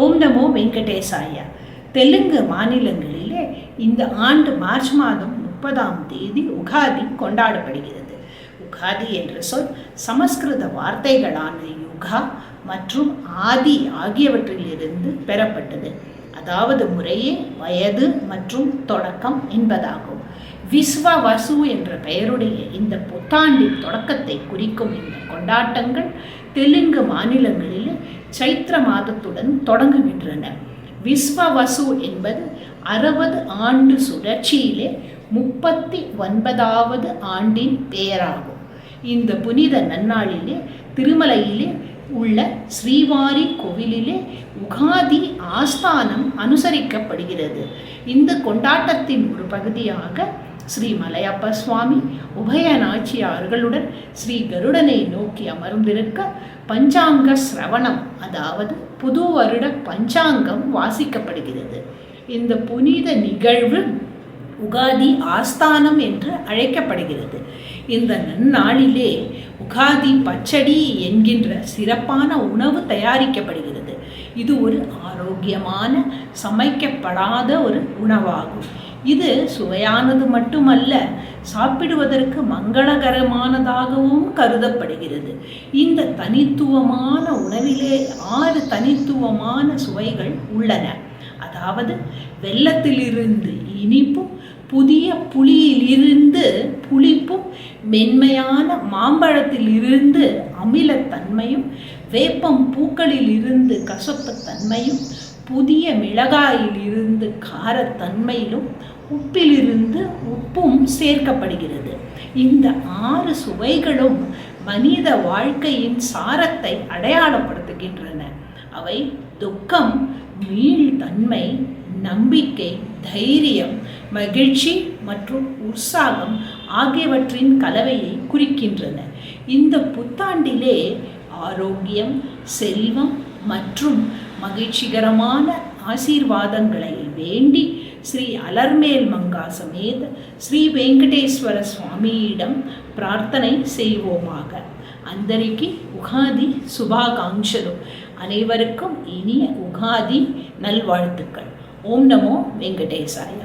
ஓம் நமோ வெங்கடேசாய. தெலுங்கு மாநிலங்களிலே இந்த ஆண்டு மார்ச் மாதம் 30ஆம் தேதி உகாதி கொண்டாடப்படுகிறது. உகாதி என்ற சொல் சமஸ்கிருத வார்த்தைகளான யுகா மற்றும் ஆதி ஆகியவற்றிலிருந்து பெறப்பட்டது. அதாவது முறையே வயது மற்றும் தொடக்கம் என்பதாகும். விஸ்வவசு என்ற பெயருடைய இந்த புத்தாண்டின் தொடக்கத்தை குறிக்கும் இந்த கொண்டாட்டங்கள் தெலுங்கு மாநிலங்களில் சைத்திர மாதத்துடன் தொடங்குகின்றன. விஸ்வவசு என்பது 60 ஆண்டு சுழற்சியிலே 39வது ஆண்டின் பெயராகும். இந்த புனித நன்னாளிலே திருமலையிலே உள்ள ஸ்ரீவாரி கோவிலிலே உகாதி ஆஸ்தானம் அனுசரிக்கப்படுகிறது. இந்த கொண்டாட்டத்தின் ஒரு பகுதியாக ஸ்ரீ மலையப்ப சுவாமி உபய நாச்சியார்களுடன் ஸ்ரீ கருடனை நோக்கி அமர்ந்திருக்க பஞ்சாங்க சிரவணம், அதாவது புது வருட பஞ்சாங்கம் வாசிக்கப்படுகிறது. இந்த புனித நிகழ்வு உகாதி ஆஸ்தானம் என்று அழைக்கப்படுகிறது. இந்த நன்னாளிலே உகாதி பச்சடி என்கின்ற சிறப்பான உணவு தயாரிக்கப்படுகிறது. இது ஒரு ஆரோக்கியமான சமைக்கப்படாத ஒரு உணவாகும். இது சுவையானது மட்டுமல்ல, சாப்பிடுவதற்கு மங்களகரமானதாகவும் கருதப்படுகிறது. இந்த தனித்துவமான உணவிலே 6 தனித்துவமான சுவைகள் உள்ளன. அதாவது வெல்லத்திலிருந்து இனிப்பும், புதிய புளியிலிருந்து புளிப்பும், மென்மையான மாம்பழத்திலிருந்து அமிலத்தன்மையும், வேப்பம் பூக்களிலிருந்து கசப்புத்தன்மையும், புதிய மிளகாயிலிருந்து காரத்தன்மையிலும், உப்பிலிருந்து உப்பும் சேர்க்கப்படுகிறது. இந்த 6 சுவைகளும் மனித வாழ்க்கையின் சாரத்தை அடையாளப்படுத்துகின்றன. அவை துக்கம், மீள்தன்மை, நம்பிக்கை, தைரியம், மகிழ்ச்சி மற்றும் உற்சாகம் ஆகியவற்றின் கலவையை குறிக்கின்றன. இந்த புத்தாண்டிலே ஆரோக்கியம், செல்வம் மற்றும் மகிழ்ச்சிகரமான ஆசீர்வாதங்களை வேண்டி ஸ்ரீ அலர்மேல் மங்கா சமேத ஸ்ரீ வெங்கடேஸ்வர சுவாமியிடம் பிரார்த்தனை செய்வோமாக. అందరికీ உகாதி சுபாகாங்ஷலு. அனைவருக்கும் இனிய உகாதி நல்வாழ்த்துக்கள். ஓம் நமோ வெங்கடேசாய.